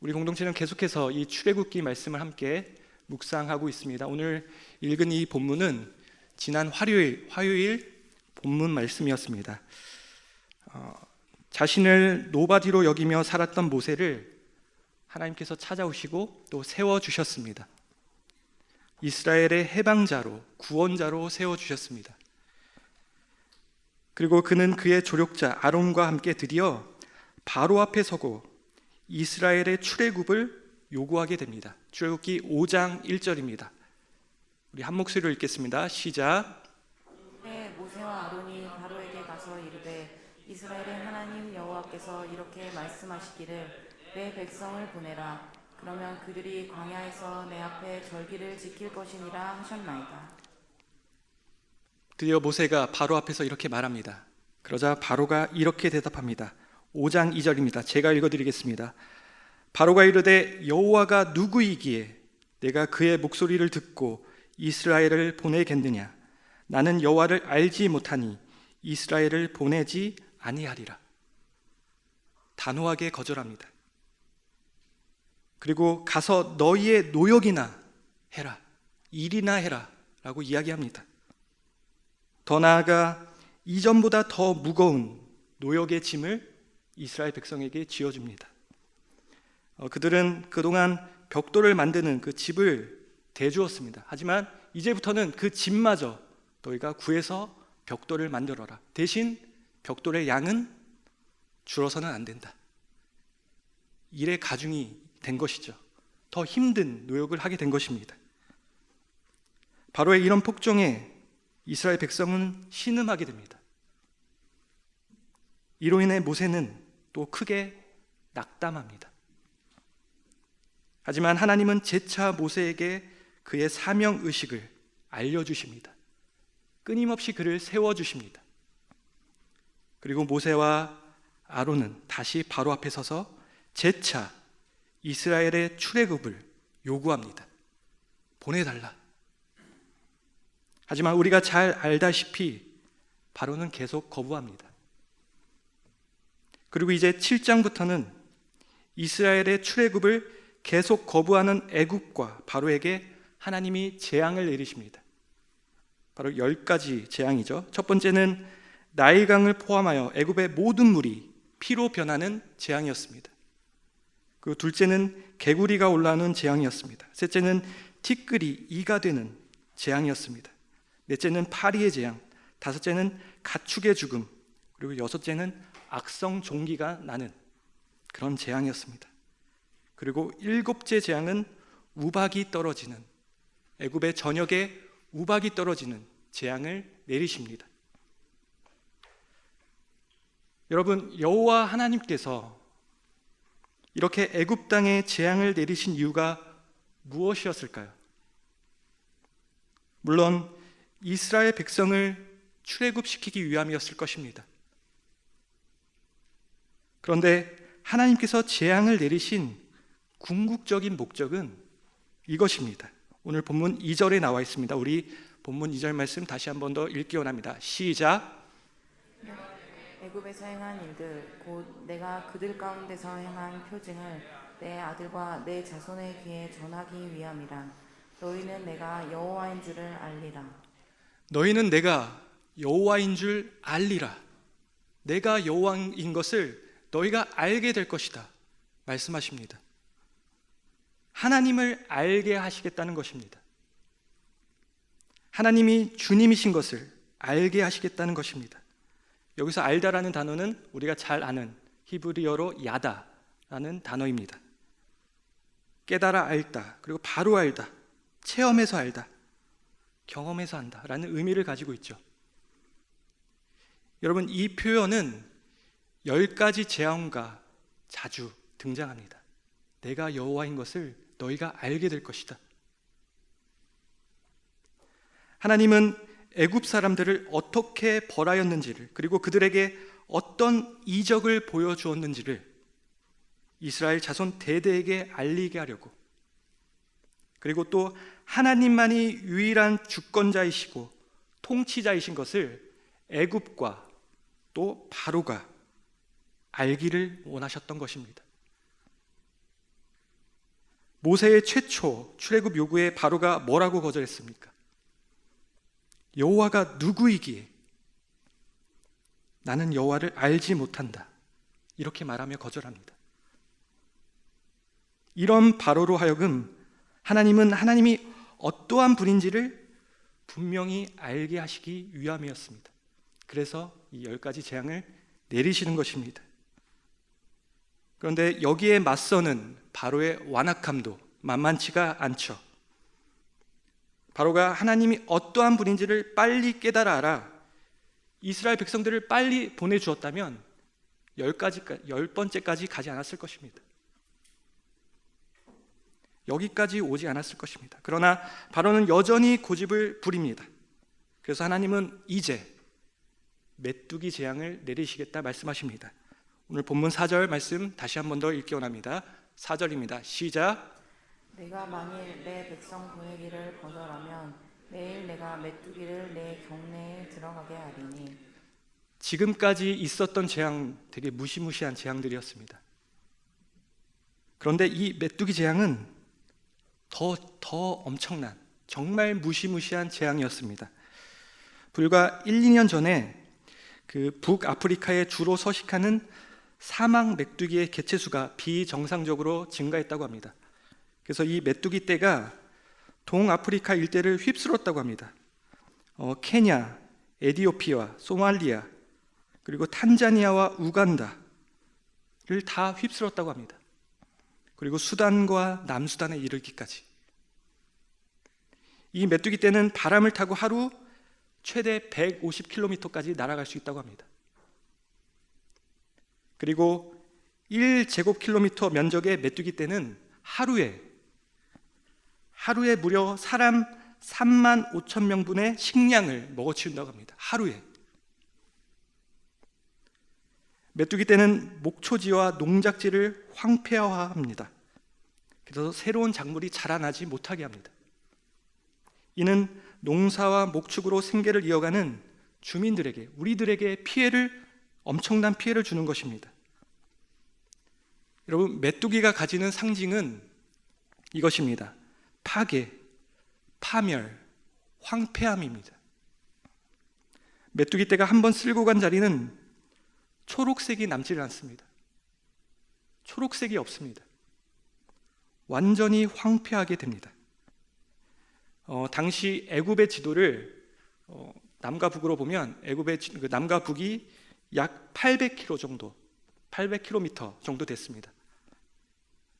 우리 공동체는 계속해서 이 출애굽기 말씀을 함께 묵상하고 있습니다. 오늘 읽은 이 본문은 지난 화요일 본문 말씀이었습니다. 자신을 노바디로 여기며 살았던 모세를 하나님께서 찾아오시고 또 세워주셨습니다. 이스라엘의 해방자로, 구원자로 세워주셨습니다. 그리고 그는 그의 조력자 아론과 함께 드디어 바로 앞에 서고 이스라엘의 출애굽을 요구하게 됩니다. 출애굽기 5장 1절입니다. 우리 한 목소리로 읽겠습니다. 시작. 모세와 아론이 바로에게 가서 이르되 이스라엘의 하나님 여호와께서 이렇게 말씀하시기를 내 백성을 보내라. 그러면 그들이 광야에서 내 앞에 절기를 지킬 것이니라 하셨나이다. 드디어 모세가 바로 앞에서 이렇게 말합니다. 그러자 바로가 이렇게 대답합니다. 5장 2절입니다. 제가 읽어드리겠습니다. 바로가 이르되 여호와가 누구이기에 내가 그의 목소리를 듣고 이스라엘을 보내겠느냐. 나는 여호와를 알지 못하니 이스라엘을 보내지 아니하리라. 단호하게 거절합니다. 그리고 가서 너희의 노역이나 해라, 일이나 해라 라고 이야기합니다. 더 나아가 이전보다 더 무거운 노역의 짐을 이스라엘 백성에게 지어줍니다. 그들은 그동안 벽돌을 만드는 그 집을 대주었습니다. 하지만 이제부터는 그 집마저 너희가 구해서 벽돌을 만들어라. 대신 벽돌의 양은 줄어서는 안 된다. 일의 가중이 된 것이죠. 더 힘든 노역을 하게 된 것입니다. 바로의 이런 폭정에 이스라엘 백성은 신음하게 됩니다. 이로 인해 모세는 또 크게 낙담합니다. 하지만 하나님은 재차 모세에게 그의 사명의식을 알려주십니다. 끊임없이 그를 세워주십니다. 그리고 모세와 아론은 다시 바로 앞에 서서 재차 이스라엘의 출애굽을 요구합니다. 보내달라. 하지만 우리가 잘 알다시피 바로는 계속 거부합니다. 그리고 이제 7장부터는 이스라엘의 출애굽을 계속 거부하는 애굽과 바로에게 하나님이 재앙을 내리십니다. 바로 10가지 재앙이죠. 첫 번째는 나일강을 포함하여 애굽의 모든 물이 피로 변하는 재앙이었습니다. 그리고 둘째는 개구리가 올라오는 재앙이었습니다. 셋째는 티끌이 이가 되는 재앙이었습니다. 넷째는 파리의 재앙, 다섯째는 가축의 죽음, 그리고 여섯째는 악성 종기가 나는 그런 재앙이었습니다. 그리고 일곱째 재앙은 우박이 떨어지는, 애굽의 전역에 우박이 떨어지는 재앙을 내리십니다. 여러분, 여호와 하나님께서 이렇게 애굽 땅에 재앙을 내리신 이유가 무엇이었을까요? 물론 이스라엘 백성을 출애굽시키기 위함이었을 것입니다. 그런데 하나님께서 재앙을 내리신 궁극적인 목적은 이것입니다. 오늘 본문 2절에 나와 있습니다. 우리 본문 2절 말씀 다시 한 번 더 읽기 원합니다. 시작. 애굽에서 행한 일들 곧 내가 그들 가운데서 행한 표징을 내 아들과 내 자손의 귀에 전하기 위함이라. 너희는 내가 여호와인 줄을 알리라. 너희는 내가 여호와인 줄 알리라. 내가 여호와인 것을 너희가 알게 될 것이다 말씀하십니다. 하나님을 알게 하시겠다는 것입니다. 하나님이 주님이신 것을 알게 하시겠다는 것입니다. 여기서 알다라는 단어는 우리가 잘 아는 히브리어로 야다라는 단어입니다. 깨달아 알다, 그리고 바로 알다, 체험해서 알다, 경험해서 안다라는 의미를 가지고 있죠. 여러분, 이 표현은 10가지 재앙과 자주 등장합니다. 내가 여호와인 것을 너희가 알게 될 것이다. 하나님은 애굽 사람들을 어떻게 벌하였는지를, 그리고 그들에게 어떤 이적을 보여주었는지를 이스라엘 자손 대대에게 알리게 하려고, 그리고 또 하나님만이 유일한 주권자이시고 통치자이신 것을 애굽과 또 바로가 알기를 원하셨던 것입니다. 모세의 최초 출애굽 요구에 바로가 뭐라고 거절했습니까? 여호와가 누구이기에 나는 여호와를 알지 못한다, 이렇게 말하며 거절합니다. 이런 바로로 하여금 하나님은 하나님이 어떠한 분인지를 분명히 알게 하시기 위함이었습니다. 그래서 이 10가지 재앙을 내리시는 것입니다. 그런데 여기에 맞서는 바로의 완악함도 만만치가 않죠. 바로가 하나님이 어떠한 분인지를 빨리 깨달아 알아 이스라엘 백성들을 빨리 보내주었다면 10번째까지 가지 않았을 것입니다. 여기까지 오지 않았을 것입니다. 그러나 바로는 여전히 고집을 부립니다. 그래서 하나님은 이제 메뚜기 재앙을 내리시겠다 말씀하십니다. 오늘 본문 4절 말씀 다시 한 번 더 읽기 원합니다. 4절입니다. 시작. 내가 만일 내 백성 보내기를 거절하면 내일 내가 메뚜기를 내 경내에 들어가게 하리니. 지금까지 있었던 재앙, 되게 무시무시한 재앙들이었습니다. 그런데 이 메뚜기 재앙은 더 엄청난, 정말 무시무시한 재앙이었습니다. 불과 1, 2년 전에 그 북아프리카에 주로 서식하는 사막 메뚜기의 개체수가 비정상적으로 증가했다고 합니다. 그래서 이 메뚜기 떼가 동아프리카 일대를 휩쓸었다고 합니다. 케냐, 에티오피아, 소말리아, 그리고 탄자니아와 우간다를 다 휩쓸었다고 합니다. 그리고 수단과 남수단에 이르기까지. 이 메뚜기 떼는 바람을 타고 하루 최대 150km까지 날아갈 수 있다고 합니다. 그리고 1제곱킬로미터 면적의 메뚜기 떼는 하루에 무려 사람 3만 5천 명분의 식량을 먹어치운다고 합니다. 하루에. 메뚜기 떼는 목초지와 농작지를 황폐화합니다. 그래서 새로운 작물이 자라나지 못하게 합니다. 이는 농사와 목축으로 생계를 이어가는 주민들에게, 우리들에게 엄청난 피해를 주는 것입니다. 여러분, 메뚜기가 가지는 상징은 이것입니다. 파괴, 파멸, 황폐함입니다. 메뚜기 떼가 한번 쓸고 간 자리는 초록색이 남지를 않습니다. 초록색이 없습니다. 완전히 황폐하게 됩니다. 당시 애굽의 지도를 남과 북으로 보면 애굽의 남과 북이 약 800km 정도 됐습니다.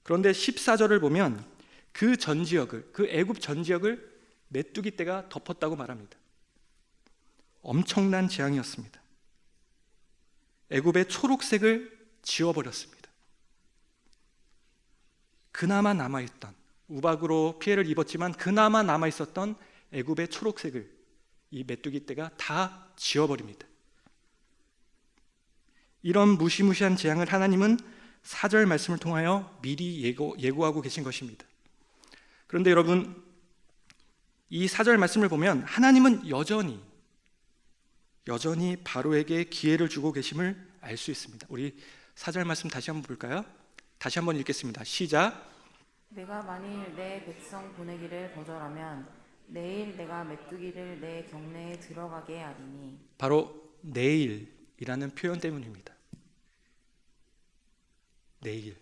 그런데 14절을 보면 그 애굽 전 지역을 메뚜기 떼가 덮었다고 말합니다. 엄청난 재앙이었습니다. 애굽의 초록색을 지워버렸습니다. 그나마 남아있던, 우박으로 피해를 입었지만 그나마 남아있었던 애굽의 초록색을 이 메뚜기 떼가 다 지워버립니다. 이런 무시무시한 재앙을 하나님은 4절 말씀을 통하여 미리 예고하고 계신 것입니다. 그런데 여러분, 이 4절 말씀을 보면 하나님은 여전히 바로에게 기회를 주고 계심을 알 수 있습니다. 우리 4절 말씀 다시 한번 볼까요? 다시 한번 읽겠습니다. 시작. 내가 만일 내 백성 보내기를 거절하면 내일 내가 메뚜기를 내 경내에 들어가게 하리니. 바로 내일이라는 표현 때문입니다. 내일.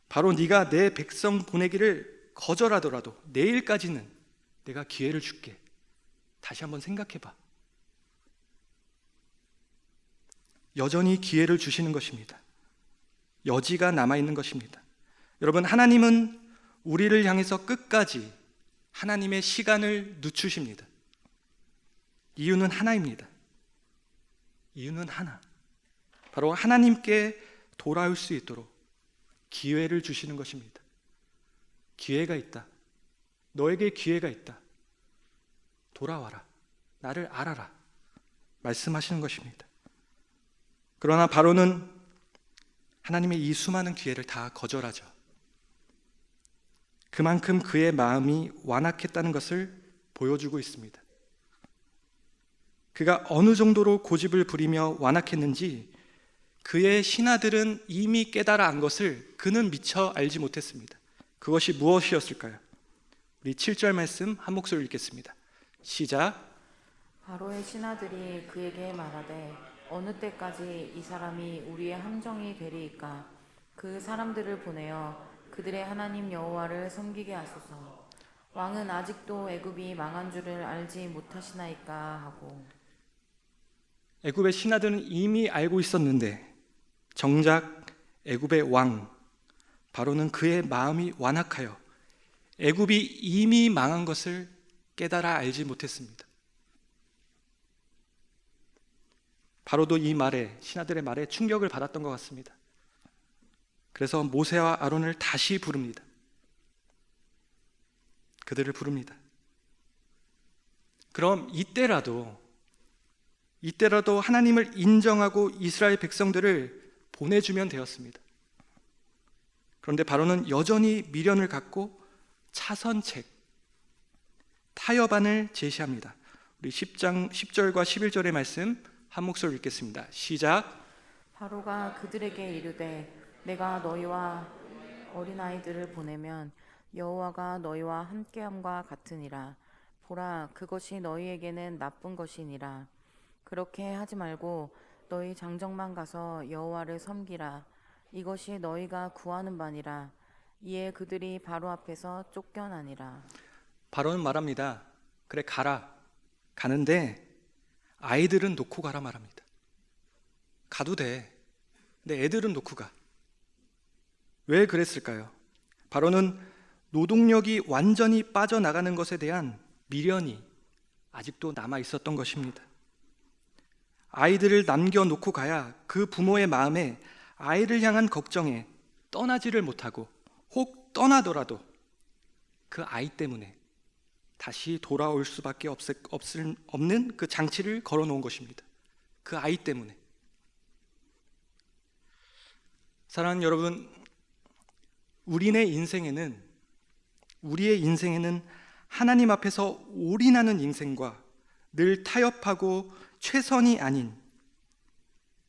바로 네가 내 백성 보내기를 거절하더라도 내일까지는 내가 기회를 줄게. 다시 한번 생각해봐. 여전히 기회를 주시는 것입니다. 여지가 남아있는 것입니다. 여러분, 하나님은 우리를 향해서 끝까지 하나님의 시간을 늦추십니다. 이유는 하나입니다. 이유는 하나. 바로 하나님께 돌아올 수 있도록 기회를 주시는 것입니다. 기회가 있다. 너에게 기회가 있다. 돌아와라. 나를 알아라. 말씀하시는 것입니다. 그러나 바로는 하나님의 이 수많은 기회를 다 거절하죠. 그만큼 그의 마음이 완악했다는 것을 보여주고 있습니다. 그가 어느 정도로 고집을 부리며 완악했는지 그의 신하들은 이미 깨달아 안 것을 그는 미처 알지 못했습니다. 그것이 무엇이었을까요? 우리 7절 말씀 한 목소리 읽겠습니다. 시작. 바로의 신하들이 그에게 말하되 어느 때까지 이 사람이 우리의 함정이 되리이까? 그 사람들을 보내어 그들의 하나님 여호와를 섬기게 하소서. 왕은 아직도 애굽이 망한 줄을 알지 못하시나이까 하고. 애굽의 신하들은 이미 알고 있었는데 정작 애굽의 왕 바로는 그의 마음이 완악하여 애굽이 이미 망한 것을 깨달아 알지 못했습니다. 바로도 이 말에, 신하들의 말에 충격을 받았던 것 같습니다. 그래서 모세와 아론을 다시 부릅니다. 그들을 부릅니다. 그럼 이때라도 하나님을 인정하고 이스라엘 백성들을 보내주면 되었습니다. 그런데 바로는 여전히 미련을 갖고 차선책, 타협안을 제시합니다. 우리 10절과 11절의 말씀 한 목소리 읽겠습니다. 시작. 바로가 그들에게 이르되 내가 너희와 어린아이들을 보내면 여호와가 너희와 함께함과 같으니라. 보라, 그것이 너희에게는 나쁜 것이니라. 그렇게 하지 말고 너희 장정만 가서 여호와를 섬기라. 이것이 너희가 구하는 바니라. 이에 그들이 바로 앞에서 쫓겨나니라. 바로는 말합니다. 그래, 가라. 가는데 아이들은 놓고 가라 말합니다. 가도 돼. 근데 애들은 놓고 가. 왜 그랬을까요? 바로는 노동력이 완전히 빠져나가는 것에 대한 미련이 아직도 남아 있었던 것입니다. 아이들을 남겨놓고 가야 그 부모의 마음에 아이를 향한 걱정에 떠나지를 못하고 혹 떠나더라도 그 아이 때문에 다시 돌아올 수밖에 없는 그 장치를 걸어놓은 것입니다. 그 아이 때문에. 사랑하는 여러분, 우리의 인생에는 하나님 앞에서 올인하는 인생과 늘 타협하고 최선이 아닌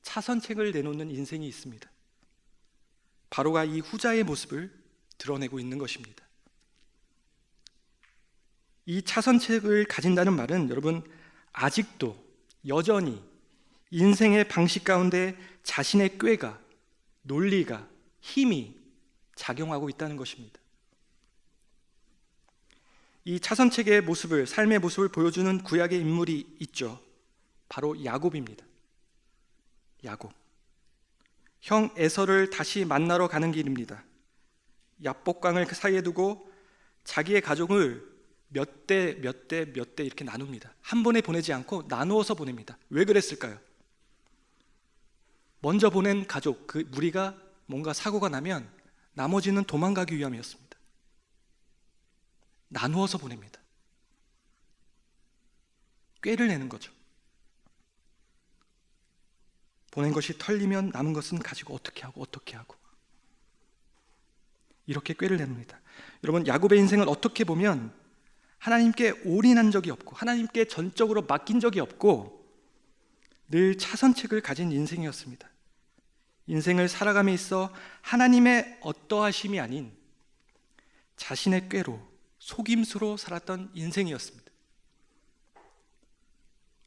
차선책을 내놓는 인생이 있습니다. 바로가 이 후자의 모습을 드러내고 있는 것입니다. 이 차선책을 가진다는 말은 여러분, 아직도 여전히 인생의 방식 가운데 자신의 꾀가, 논리가, 힘이 작용하고 있다는 것입니다. 이 차선책의 모습을, 삶의 모습을 보여주는 구약의 인물이 있죠. 바로 야곱입니다. 야곱. 형 에서를 다시 만나러 가는 길입니다. 야복강을 그 사이에 두고 자기의 가족을 몇 대 이렇게 나눕니다. 한 번에 보내지 않고 나누어서 보냅니다. 왜 그랬을까요? 먼저 보낸 가족, 그 무리가 뭔가 사고가 나면 나머지는 도망가기 위함이었습니다. 나누어서 보냅니다. 꾀를 내는 거죠. 보낸 것이 털리면 남은 것은 가지고 어떻게 하고 이렇게 꾀를 냅니다. 여러분, 야곱의 인생은 어떻게 보면 하나님께 올인한 적이 없고 하나님께 전적으로 맡긴 적이 없고 늘 차선책을 가진 인생이었습니다. 인생을 살아감에 있어 하나님의 어떠하심이 아닌 자신의 꾀로, 속임수로 살았던 인생이었습니다.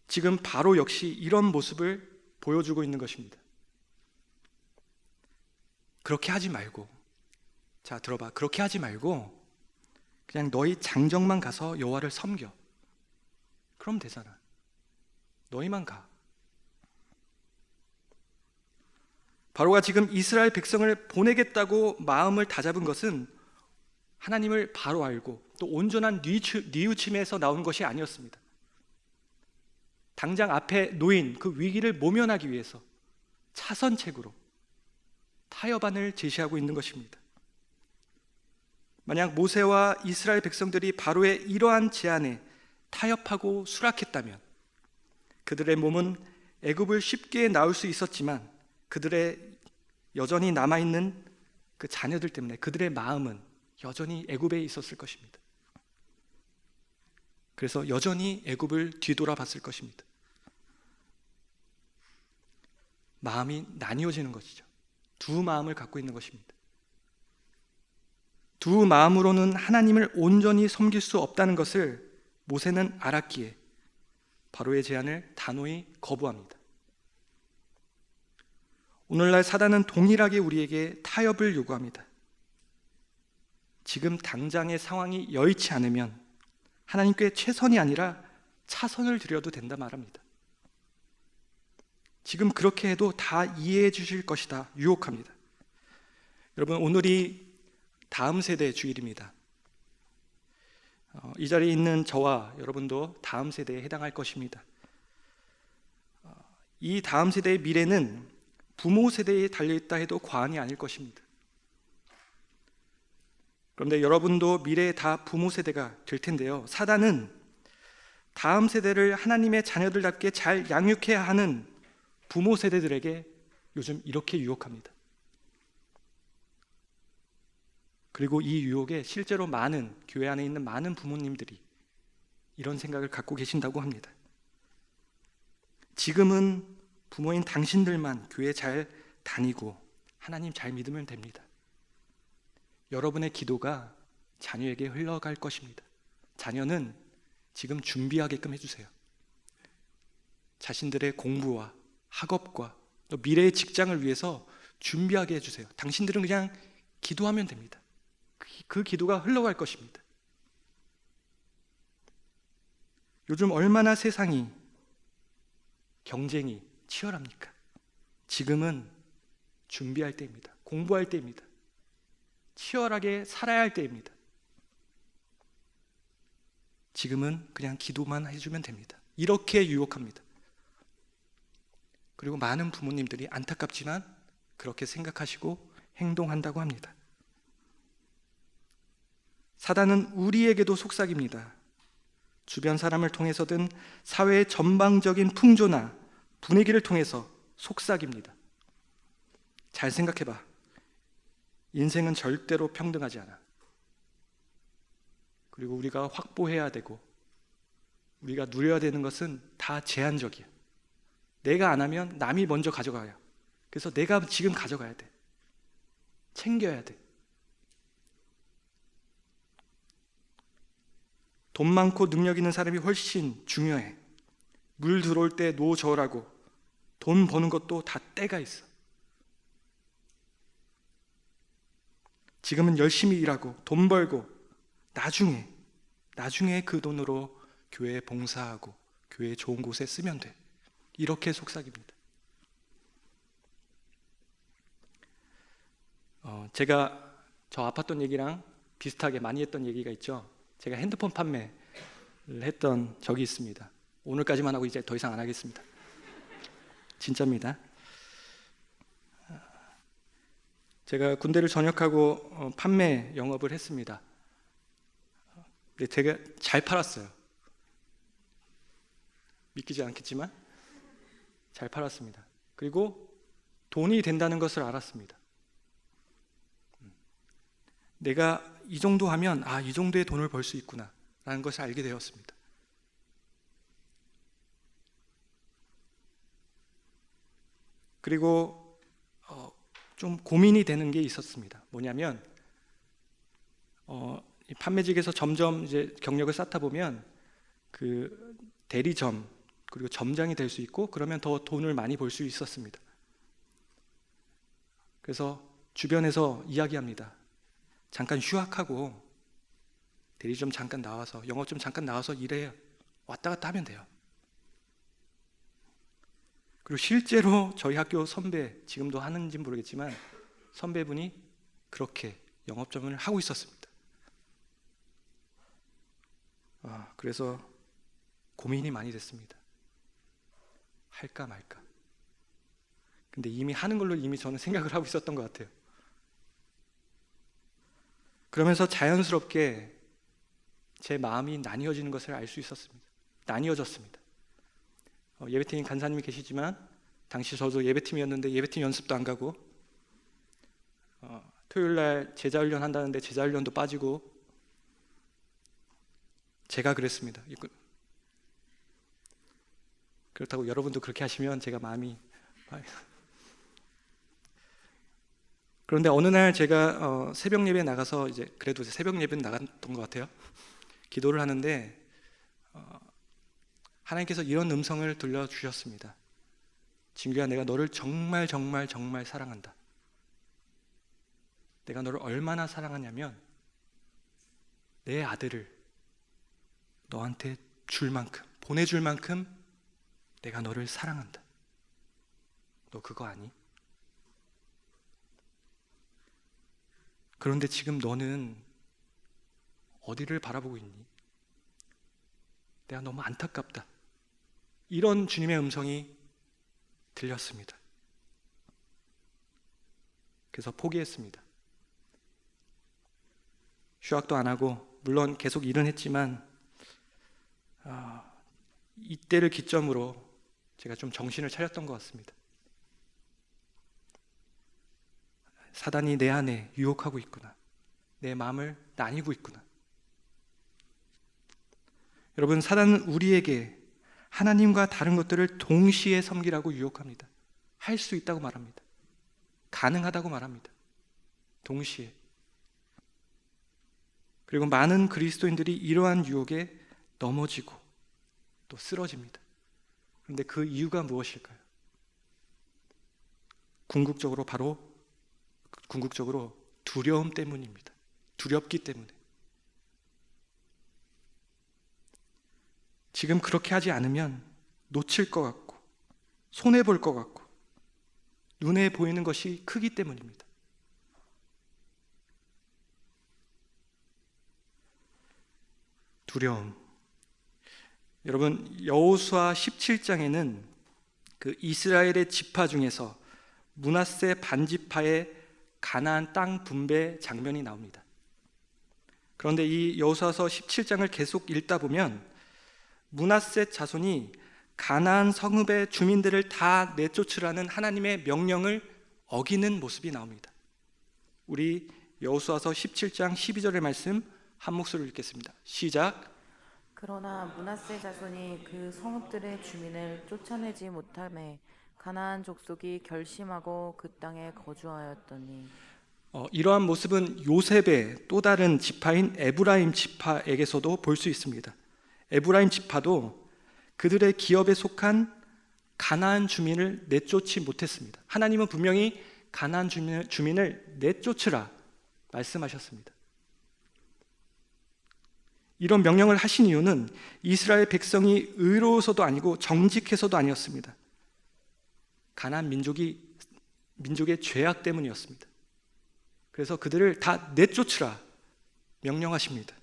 지금 바로 역시 이런 모습을 보여주고 있는 것입니다. 그렇게 하지 말고, 자, 들어봐. 그렇게 하지 말고 그냥 너희 장정만 가서 여호와를 섬겨. 그럼 되잖아. 너희만 가. 바로가 지금 이스라엘 백성을 보내겠다고 마음을 다잡은 것은 하나님을 바로 알고 또 온전한 뉘우침에서 나온 것이 아니었습니다. 당장 앞에 놓인 그 위기를 모면하기 위해서 차선책으로 타협안을 제시하고 있는 것입니다. 만약 모세와 이스라엘 백성들이 바로의 이러한 제안에 타협하고 수락했다면 그들의 몸은 애굽을 쉽게 나올 수 있었지만 그들의 여전히 남아있는 그 자녀들 때문에 그들의 마음은 여전히 애굽에 있었을 것입니다. 그래서 여전히 애굽을 뒤돌아봤을 것입니다. 마음이 나뉘어지는 것이죠. 두 마음을 갖고 있는 것입니다. 두 마음으로는 하나님을 온전히 섬길 수 없다는 것을 모세는 알았기에 바로의 제안을 단호히 거부합니다. 오늘날 사단은 동일하게 우리에게 타협을 요구합니다. 지금 당장의 상황이 여의치 않으면 하나님께 최선이 아니라 차선을 드려도 된다 말합니다. 지금 그렇게 해도 다 이해해 주실 것이다 유혹합니다. 여러분, 오늘이 다음 세대의 주일입니다. 이 자리에 있는 저와 여러분도 다음 세대에 해당할 것입니다. 이 다음 세대의 미래는 부모 세대에 달려있다 해도 과언이 아닐 것입니다. 그런데 여러분도 미래에 다 부모 세대가 될 텐데요, 사단은 다음 세대를 하나님의 자녀들답게 잘 양육해야 하는 부모 세대들에게 요즘 이렇게 유혹합니다. 그리고 이 유혹에 실제로 많은 교회 안에 있는 많은 부모님들이 이런 생각을 갖고 계신다고 합니다. 지금은 부모인 당신들만 교회 잘 다니고 하나님 잘 믿으면 됩니다. 여러분의 기도가 자녀에게 흘러갈 것입니다. 자녀는 지금 준비하게끔 해주세요. 자신들의 공부와 학업과 또 미래의 직장을 위해서 준비하게 해주세요. 당신들은 그냥 기도하면 됩니다. 그 기도가 흘러갈 것입니다. 요즘 얼마나 세상이 경쟁이 치열합니까? 지금은 준비할 때입니다. 공부할 때입니다. 치열하게 살아야 할 때입니다. 지금은 그냥 기도만 해주면 됩니다. 이렇게 유혹합니다. 그리고 많은 부모님들이 안타깝지만 그렇게 생각하시고 행동한다고 합니다. 사단은 우리에게도 속삭입니다. 주변 사람을 통해서든 사회의 전방적인 풍조나 분위기를 통해서 속삭입니다. 잘 생각해봐. 인생은 절대로 평등하지 않아. 그리고 우리가 확보해야 되고 우리가 누려야 되는 것은 다 제한적이야. 내가 안 하면 남이 먼저 가져가요. 그래서 내가 지금 가져가야 돼. 챙겨야 돼. 돈 많고 능력 있는 사람이 훨씬 중요해. 물 들어올 때 노 저으라고. 돈 버는 것도 다 때가 있어. 지금은 열심히 일하고 돈 벌고 나중에 그 돈으로 교회에 봉사하고 교회 좋은 곳에 쓰면 돼. 이렇게 속삭입니다. 제가 저 아팠던 얘기랑 비슷하게 많이 했던 얘기가 있죠. 제가 핸드폰 판매를 했던 적이 있습니다. 오늘까지만 하고 이제 더 이상 안 하겠습니다. 진짜입니다. 제가 군대를 전역하고 판매 영업을 했습니다. 근데 되게 잘 팔았어요. 믿기지 않겠지만 잘 팔았습니다. 그리고 돈이 된다는 것을 알았습니다. 내가 이 정도 하면 이 정도의 돈을 벌 수 있구나 라는 것을 알게 되었습니다. 그리고 좀 고민이 되는 게 있었습니다. 뭐냐면 이 판매직에서 점점 이제 경력을 쌓다 보면 그 대리점 그리고 점장이 될 수 있고 그러면 더 돈을 많이 벌 수 있었습니다. 그래서 주변에서 이야기합니다. 잠깐 휴학하고 대리점 잠깐 나와서 영업점 잠깐 나와서 일해 왔다 갔다 하면 돼요. 그리고 실제로 저희 학교 선배, 지금도 하는지는 모르겠지만 선배분이 그렇게 영업점을 하고 있었습니다. 그래서 고민이 많이 됐습니다. 할까 말까. 근데 이미 하는 걸로 이미 저는 생각을 하고 있었던 것 같아요. 그러면서 자연스럽게 제 마음이 나뉘어지는 것을 알 수 있었습니다. 나뉘어졌습니다. 예배팀 간사님이 계시지만 당시 저도 예배팀이었는데 예배팀 연습도 안 가고 토요일날 제자훈련 한다는데 제자훈련도 빠지고 제가 그랬습니다. 그렇다고 여러분도 그렇게 하시면 제가 마음이 그런데 어느 날 제가 새벽 예배 나가서 이제 그래도 새벽 예배는 나갔던 것 같아요. 기도를 하는데 하나님께서 이런 음성을 들려주셨습니다. 진규야, 내가 너를 정말 정말 정말 사랑한다. 내가 너를 얼마나 사랑하냐면 내 아들을 너한테 줄 만큼, 보내줄 만큼 내가 너를 사랑한다. 너 그거 아니? 그런데 지금 너는 어디를 바라보고 있니? 내가 너무 안타깝다. 이런 주님의 음성이 들렸습니다. 그래서 포기했습니다. 휴학도 안 하고 물론 계속 일은 했지만 이때를 기점으로 제가 좀 정신을 차렸던 것 같습니다. 사단이 내 안에 유혹하고 있구나. 내 마음을 나뉘고 있구나. 여러분, 사단은 우리에게 하나님과 다른 것들을 동시에 섬기라고 유혹합니다. 할 수 있다고 말합니다. 가능하다고 말합니다. 동시에. 그리고 많은 그리스도인들이 이러한 유혹에 넘어지고 또 쓰러집니다. 그런데 그 이유가 무엇일까요? 궁극적으로 두려움 때문입니다. 두렵기 때문에. 지금 그렇게 하지 않으면 놓칠 것 같고 손해볼 것 같고 눈에 보이는 것이 크기 때문입니다. 두려움. 여러분, 여호수아 17장에는 그 이스라엘의 지파 중에서 므낫세 반지파의 가나안 땅 분배 장면이 나옵니다. 그런데 이 여호수아서 17장을 계속 읽다 보면 므낫세 자손이 가나안 성읍의 주민들을 다 내쫓으라는 하나님의 명령을 어기는 모습이 나옵니다. 우리 여호수아서 17장 12절의 말씀 한 목소리로 읽겠습니다. 시작. 그러나 므낫세 자손이 그 성읍들의 주민을 쫓아내지 못하매 가나안 족속이 결심하고 그 땅에 거주하였더니. 이러한 모습은 요셉의 또 다른 지파인 에브라임 지파에게서도 볼 수 있습니다. 에브라임 지파도 그들의 기업에 속한 가나안 주민을 내쫓지 못했습니다. 하나님은 분명히 가나안 주민을 내쫓으라 말씀하셨습니다. 이런 명령을 하신 이유는 이스라엘 백성이 의로워서도 아니고 정직해서도 아니었습니다. 가나안 민족의 죄악 때문이었습니다. 그래서 그들을 다 내쫓으라 명령하십니다.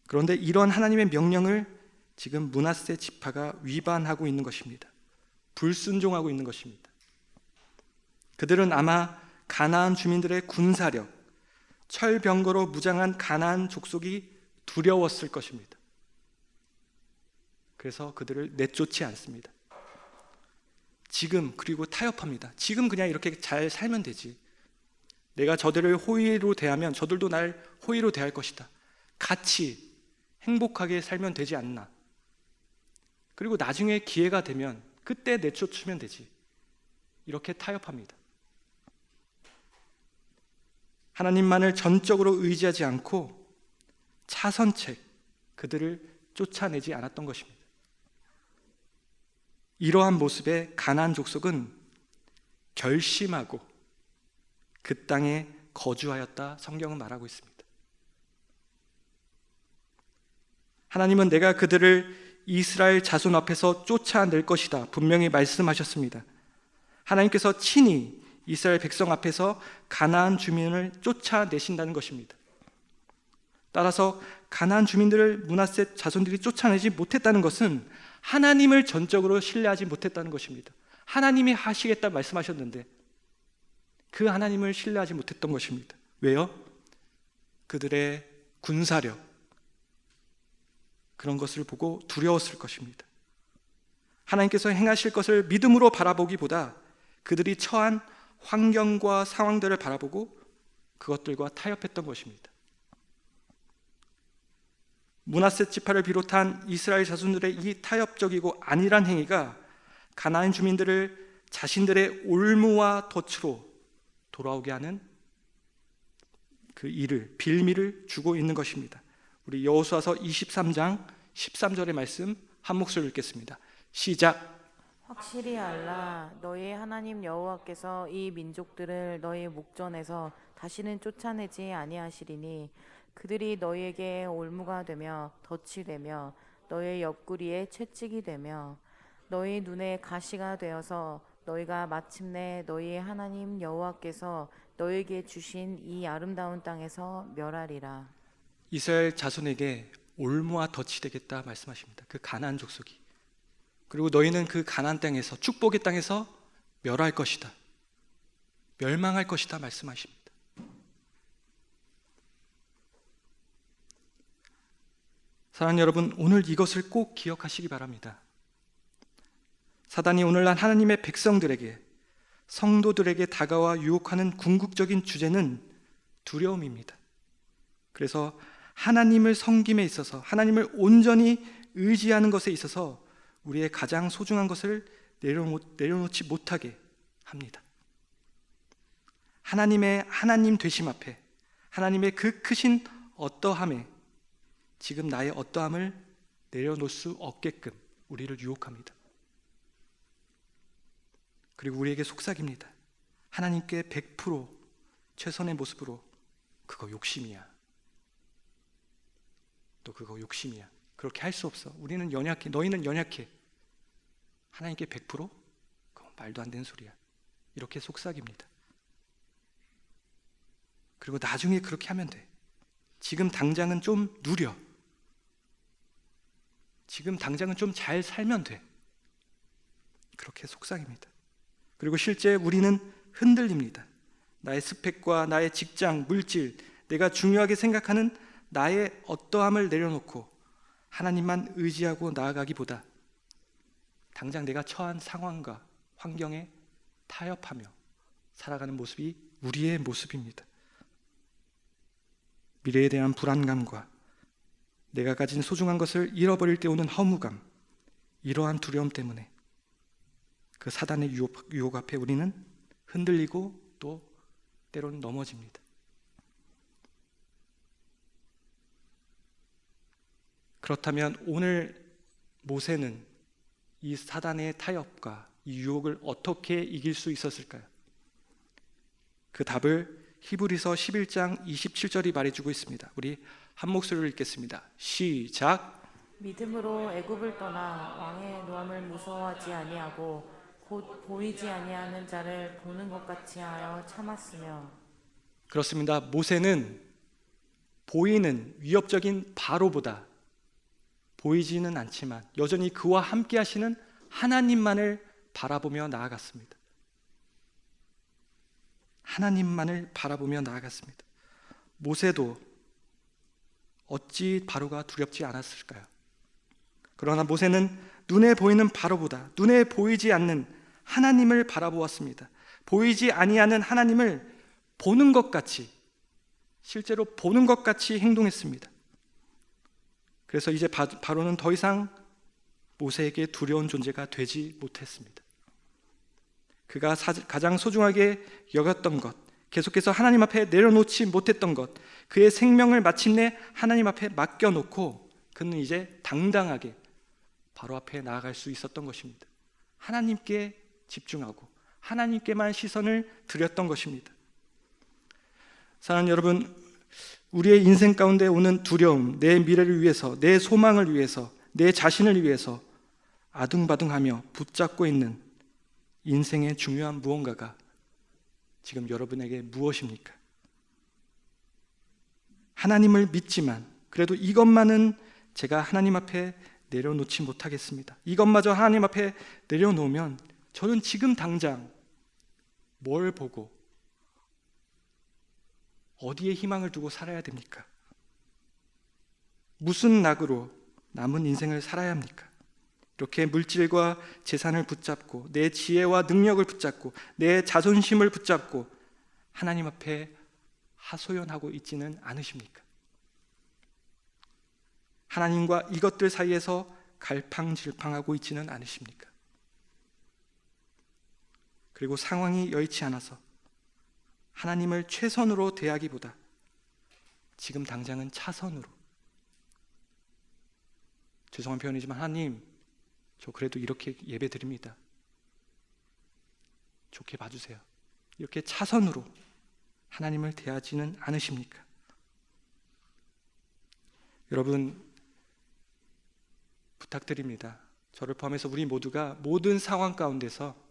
그런데 이런 하나님의 명령을 지금 므낫세 지파가 위반하고 있는 것입니다. 불순종하고 있는 것입니다. 그들은 아마 가나안 주민들의 군사력, 철병거로 무장한 가나안 족속이 두려웠을 것입니다. 그래서 그들을 내쫓지 않습니다. 지금 그리고 타협합니다. 지금 그냥 이렇게 잘 살면 되지. 내가 저들을 호의로 대하면 저들도 날 호의로 대할 것이다. 같이 행복하게 살면 되지 않나. 그리고 나중에 기회가 되면 그때 내쫓으면 되지. 이렇게 타협합니다. 하나님만을 전적으로 의지하지 않고 차선책 그들을 쫓아내지 않았던 것입니다. 이러한 모습의 가나안 족속은 결심하고 그 땅에 거주하였다 성경은 말하고 있습니다. 하나님은 내가 그들을 이스라엘 자손 앞에서 쫓아낼 것이다 분명히 말씀하셨습니다. 하나님께서 친히 이스라엘 백성 앞에서 가나안 주민을 쫓아내신다는 것입니다. 따라서 가나안 주민들을 므낫세 자손들이 쫓아내지 못했다는 것은 하나님을 전적으로 신뢰하지 못했다는 것입니다. 하나님이 하시겠다 말씀하셨는데 그 하나님을 신뢰하지 못했던 것입니다. 왜요? 그들의 군사력 그런 것을 보고 두려웠을 것입니다. 하나님께서 행하실 것을 믿음으로 바라보기보다 그들이 처한 환경과 상황들을 바라보고 그것들과 타협했던 것입니다. 므낫세 지파를 비롯한 이스라엘 자손들의 이 타협적이고 안일한 행위가 가나안 주민들을 자신들의 올무와 덫으로 돌아오게 하는 그 일을, 빌미를 주고 있는 것입니다. 우리 여호수아서 23장 13절의 말씀 한 목소리로 읽겠습니다. 시작. 확실히 알라. 너희 하나님 여호와께서 이 민족들을 너희 목전에서 다시는 쫓아내지 아니하시리니 그들이 너희에게 올무가 되며 덫이 되며 너희 옆구리에 채찍이 되며 너희 눈에 가시가 되어서 너희가 마침내 너희 하나님 여호와께서 너희에게 주신 이 아름다운 땅에서 멸하리라. 이스라엘 자손에게 올무와 덫이 되겠다 말씀하십니다. 그 가나안 족속이. 그리고 너희는 그 가나안 땅에서, 축복의 땅에서 멸할 것이다, 멸망할 것이다 말씀하십니다. 사랑하는 여러분, 오늘 이것을 꼭 기억하시기 바랍니다. 사단이 오늘날 하나님의 백성들에게, 성도들에게 다가와 유혹하는 궁극적인 주제는 두려움입니다. 그래서 하나님을 섬김에 있어서, 하나님을 온전히 의지하는 것에 있어서 우리의 가장 소중한 것을 내려놓지 못하게 합니다. 하나님의 하나님 되심 앞에, 하나님의 그 크신 어떠함에 지금 나의 어떠함을 내려놓을 수 없게끔 우리를 유혹합니다. 그리고 우리에게 속삭입니다. 하나님께 100% 최선의 모습으로 그거 욕심이야. 또 그거 욕심이야. 그렇게 할 수 없어. 우리는 연약해. 너희는 연약해. 하나님께 100%? 그건 말도 안 되는 소리야. 이렇게 속삭입니다. 그리고 나중에 그렇게 하면 돼. 지금 당장은 좀 누려. 지금 당장은 좀 잘 살면 돼. 그렇게 속삭입니다. 그리고 실제 우리는 흔들립니다. 나의 스펙과 나의 직장, 물질, 내가 중요하게 생각하는 나의 어떠함을 내려놓고 하나님만 의지하고 나아가기보다 당장 내가 처한 상황과 환경에 타협하며 살아가는 모습이 우리의 모습입니다. 미래에 대한 불안감과 내가 가진 소중한 것을 잃어버릴 때 오는 허무감, 이러한 두려움 때문에 그 사단의 유혹 앞에 우리는 흔들리고 또 때로는 넘어집니다. 그렇다면 오늘 모세는 이 사단의 타협과 이 유혹을 어떻게 이길 수 있었을까요? 그 답을 히브리서 11장 27절이 말해주고 있습니다. 우리 한 목소리로 읽겠습니다. 시작. 믿음으로 애굽을 떠나 왕의 노함을 무서워하지 아니하고 곧 보이지 아니하는 자를 보는 것 같이 하여 참았으며. 그렇습니다. 모세는 보이는 위협적인 바로보다 보이지는 않지만 여전히 그와 함께 하시는 하나님만을 바라보며 나아갔습니다. 하나님만을 바라보며 나아갔습니다. 모세도 어찌 바로가 두렵지 않았을까요? 그러나 모세는 눈에 보이는 바로보다 눈에 보이지 않는 하나님을 바라보았습니다. 보이지 아니하는 하나님을 보는 것 같이, 실제로 보는 것 같이 행동했습니다. 그래서 이제 바로는 더 이상 모세에게 두려운 존재가 되지 못했습니다. 그가 가장 소중하게 여겼던 것, 계속해서 하나님 앞에 내려놓지 못했던 것, 그의 생명을 마침내 하나님 앞에 맡겨놓고 그는 이제 당당하게 바로 앞에 나아갈 수 있었던 것입니다. 하나님께 집중하고 하나님께만 시선을 드렸던 것입니다. 사랑하는 여러분, 우리의 인생 가운데 오는 두려움, 내 미래를 위해서, 내 소망을 위해서, 내 자신을 위해서 아둥바둥하며 붙잡고 있는 인생의 중요한 무언가가 지금 여러분에게 무엇입니까? 하나님을 믿지만 그래도 이것만은 제가 하나님 앞에 내려놓지 못하겠습니다. 이것마저 하나님 앞에 내려놓으면 저는 지금 당장 뭘 보고 어디에 희망을 두고 살아야 됩니까? 무슨 낙으로 남은 인생을 살아야 합니까? 이렇게 물질과 재산을 붙잡고 내 지혜와 능력을 붙잡고 내 자존심을 붙잡고 하나님 앞에 하소연하고 있지는 않으십니까? 하나님과 이것들 사이에서 갈팡질팡하고 있지는 않으십니까? 그리고 상황이 여의치 않아서 하나님을 최선으로 대하기보다 지금 당장은 차선으로, 죄송한 표현이지만 하나님, 저 그래도 이렇게 예배 드립니다, 좋게 봐주세요, 이렇게 차선으로 하나님을 대하지는 않으십니까? 여러분, 부탁드립니다. 저를 포함해서 우리 모두가 모든 상황 가운데서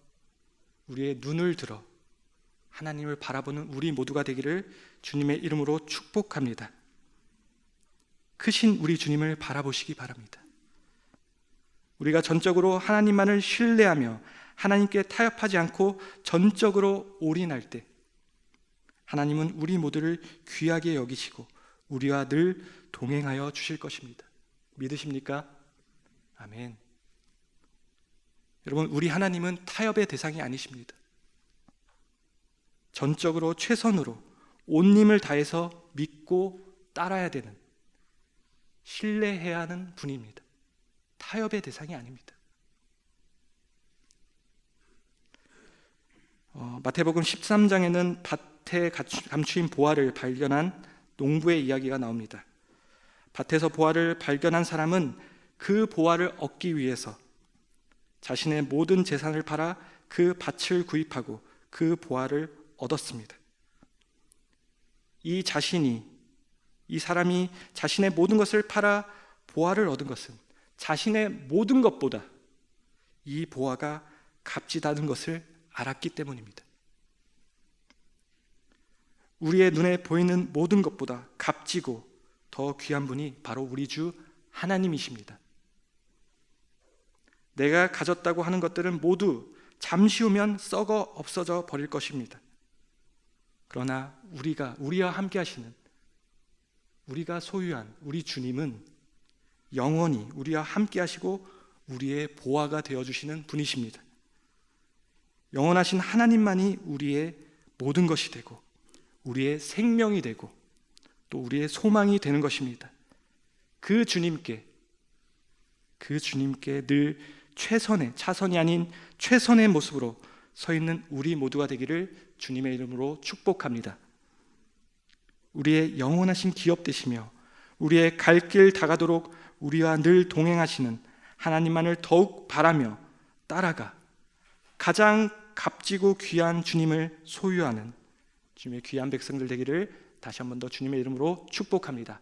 우리의 눈을 들어 하나님을 바라보는 우리 모두가 되기를 주님의 이름으로 축복합니다. 크신 우리 주님을 바라보시기 바랍니다. 우리가 전적으로 하나님만을 신뢰하며 하나님께 타협하지 않고 전적으로 올인할 때 하나님은 우리 모두를 귀하게 여기시고 우리와 늘 동행하여 주실 것입니다. 믿으십니까? 아멘. 여러분, 우리 하나님은 타협의 대상이 아니십니다. 전적으로 최선으로 온 힘을 다해서 믿고 따라야 되는, 신뢰해야 하는 분입니다. 타협의 대상이 아닙니다. 마태복음 13장에는 밭에 감추인 보화를 발견한 농부의 이야기가 나옵니다. 밭에서 보화를 발견한 사람은 그 보화를 얻기 위해서 자신의 모든 재산을 팔아 그 밭을 구입하고 그 보화를 얻었습니다. 이 사람이 자신의 모든 것을 팔아 보화를 얻은 것은 자신의 모든 것보다 이 보화가 값지다는 것을 알았기 때문입니다. 우리의 눈에 보이는 모든 것보다 값지고 더 귀한 분이 바로 우리 주 하나님이십니다. 내가 가졌다고 하는 것들은 모두 잠시 후면 썩어 없어져 버릴 것입니다. 그러나 우리와 함께 하시는, 우리가 소유한 우리 주님은 영원히 우리와 함께 하시고 우리의 보화가 되어주시는 분이십니다. 영원하신 하나님만이 우리의 모든 것이 되고 우리의 생명이 되고 또 우리의 소망이 되는 것입니다. 그 주님께 늘 차선이 아닌 최선의 모습으로 서 있는 우리 모두가 되기를 주님의 이름으로 축복합니다. 우리의 영원하신 기업 되시며 우리의 갈 길 다가도록 우리와 늘 동행하시는 하나님만을 더욱 바라며 따라가 가장 값지고 귀한 주님을 소유하는 주님의 귀한 백성들 되기를 다시 한 번 더 주님의 이름으로 축복합니다.